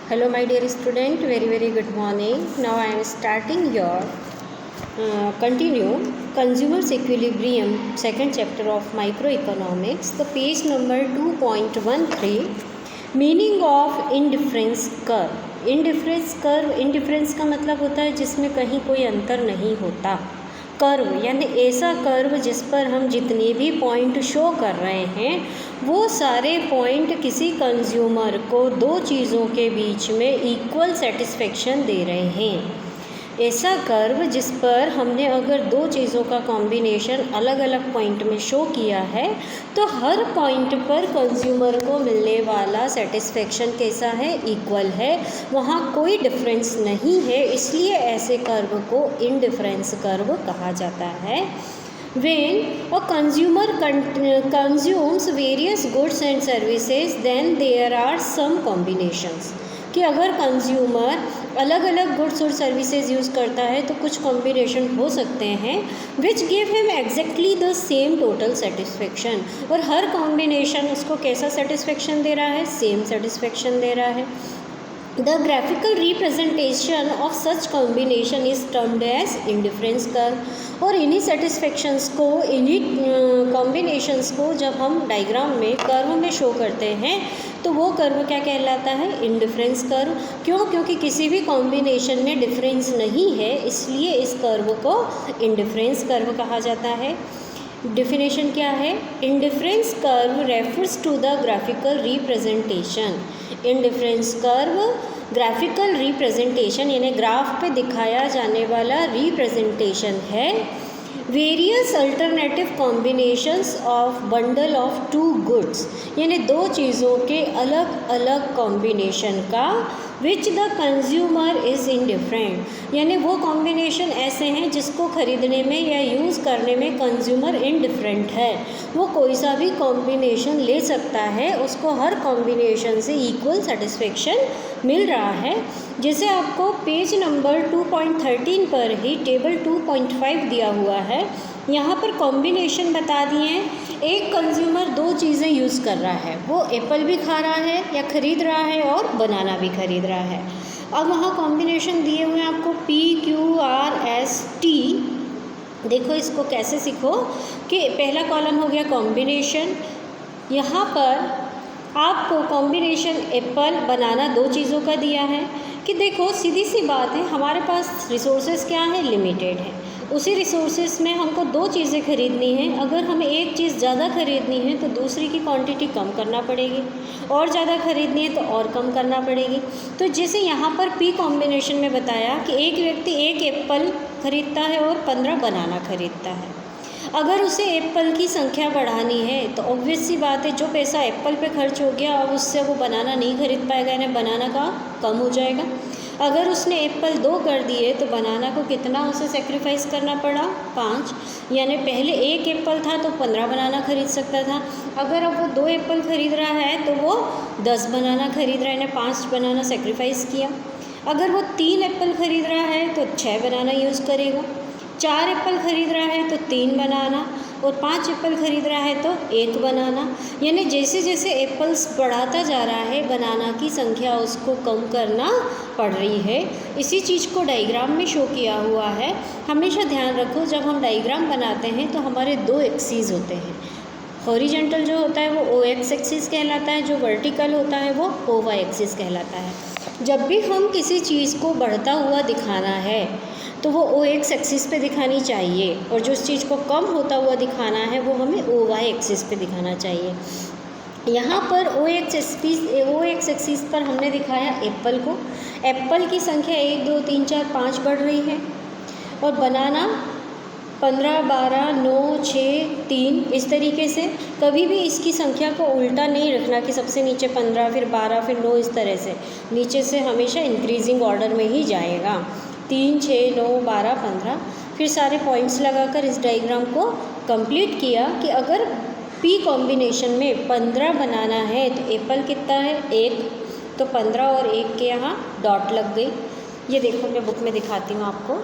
Hello my dear student, very good morning. Now I am starting your continue consumers equilibrium second chapter of microeconomics, the page number 2.13, meaning of indifference curve. Indifference का मतलब होता है जिसमें कहीं कोई अंतर नहीं होता। कर्व यानी ऐसा कर्व जिस पर हम जितने भी पॉइंट शो कर रहे हैं वो सारे पॉइंट किसी कंज्यूमर को दो चीज़ों के बीच में इक्वल सेटिस्फेक्शन दे रहे हैं। ऐसा कर्व जिस पर हमने अगर दो चीज़ों का कॉम्बिनेशन अलग अलग पॉइंट में शो किया है तो हर पॉइंट पर कंज्यूमर को मिलने वाला सेटिस्फेक्शन कैसा है, इक्वल है, वहाँ कोई डिफरेंस नहीं है, इसलिए ऐसे कर्व को इंडिफरेंस कर्व कहा जाता है। When a consumer consumes various goods and services, then there are some combinations. कि अगर कंज्यूमर अलग अलग गुड्स और सर्विसेज यूज़ करता है तो कुछ कॉम्बिनेशन हो सकते हैं which give him exactly the same total satisfaction, और हर कॉम्बिनेशन उसको कैसा सेटिस्फेक्शन दे रहा है, सेम सेटिस्फेक्शन दे रहा है। The graphical representation of such combination is termed as indifference curve। और इन्हीं सेटिस्फेक्शंस को, इन्हीं कॉम्बिनेशंस को जब हम डायग्राम में कर्व में शो करते हैं तो वो कर्व क्या कहलाता है, इंडिफरेंस कर्व। क्यों? क्योंकि किसी भी कॉम्बिनेशन में डिफरेंस नहीं है, इसलिए इस कर्व को इंडिफरेंस कर्व कहा जाता है। डेफिनेशन क्या है? Indifference curve refers to the graphical representation. Indifference curve graphical representation यानी ग्राफ पे दिखाया जाने वाला रिप्रेजेंटेशन है various alternative combinations of bundle of two goods, यानी दो चीज़ों के अलग अलग कॉम्बिनेशन का which the consumer is indifferent, यानी वो कॉम्बिनेशन ऐसे हैं जिसको ख़रीदने में या यूज़ करने में कंज्यूमर इंडिफरेंट है। वो कोई सा भी कॉम्बिनेशन ले सकता है, उसको हर कॉम्बिनेशन से इक्वल सेटिस्फेक्शन मिल रहा है। जैसे आपको पेज नंबर 2.13 पर ही टेबल 2.5 दिया हुआ है, यहाँ पर कॉम्बिनेशन बता दिए हैं। एक कंज्यूमर दो चीज़ें यूज़ कर रहा है, वो एप्पल भी खा रहा है या ख़रीद रहा है और बनाना भी ख़रीद रहा है। अब वहाँ कॉम्बिनेशन दिए हुए हैं आपको PQRST। देखो इसको कैसे सीखो कि पहला कॉलम हो गया कॉम्बिनेशन, यहाँ पर आपको कॉम्बिनेशन एप्पल बनाना दो चीज़ों का दिया है कि देखो सीधी सी बात है, हमारे पास रिसोर्सेज क्या है, लिमिटेड है। उसी रिसोर्सेज में हमको दो चीज़ें खरीदनी है, अगर हमें एक चीज़ ज़्यादा खरीदनी है तो दूसरी की क्वांटिटी कम करना पड़ेगी, और ज़्यादा खरीदनी है तो और कम करना पड़ेगी। तो जैसे यहाँ पर P कॉम्बिनेशन में बताया कि एक व्यक्ति एक एप्पल खरीदता है और 15 बनाना खरीदता है। अगर उसे एप्पल की संख्या बढ़ानी है तो ऑब्वियस सी बात है, जो पैसा एप्पल पे खर्च हो गया अब उससे वो बनाना नहीं खरीद पाएगा, यानी बनाना का कम हो जाएगा। अगर उसने एप्पल 2 कर दिए तो बनाना को कितना उसे सेक्रीफाइस करना पड़ा, 5, यानी पहले एक एप्पल था तो 15 बनाना खरीद सकता था। अगर अब वो 2 एप्पल खरीद रहा है तो वो 10 बनाना खरीद रहा है, यानी 5 बनाना सेक्रीफाइस किया। अगर वो 3 एप्पल खरीद रहा है तो 6 बनाना यूज़ करेगा, 4 एप्पल खरीद रहा है तो 3 बनाना, और 5 एप्पल खरीद रहा है तो 1 बनाना। यानी जैसे जैसे एप्पल्स बढ़ाता जा रहा है बनाना की संख्या उसको कम करना पड़ रही है। इसी चीज़ को डायग्राम में शो किया हुआ है। हमेशा ध्यान रखो जब हम डायग्राम बनाते हैं तो हमारे दो एक्सिस होते हैं। हॉरिजेंटल जो होता है वो OX एक्सिस कहलाता है, जो वर्टिकल होता है वो OY एक्सिस कहलाता है। जब भी हम किसी चीज़ को बढ़ता हुआ दिखाना है तो वो OX एक्सिस पे दिखानी चाहिए, और जो उस चीज़ को कम होता हुआ दिखाना है वो हमें OY एक्सिस पे दिखाना चाहिए। यहाँ पर OX एक्सिस पर हमने दिखाया एप्पल को, एप्पल की संख्या 1 2 3 4 5 बढ़ रही है, और बनाना 15 12 9 6 3 इस तरीके से। कभी भी इसकी संख्या को उल्टा नहीं रखना कि सबसे नीचे 15 फिर 12 फिर 9, इस तरह से नीचे से हमेशा इंक्रीजिंग ऑर्डर में ही जाएगा। 3 6 9 12 15, फिर सारे पॉइंट्स लगाकर इस डायग्राम को कंप्लीट किया कि अगर P कॉम्बिनेशन में 15 बनाना है तो एप्पल कितना है, 1, तो 15 और 1 के यहाँ डॉट लग गई। ये देखो मैं बुक में दिखाती हूँ आपको।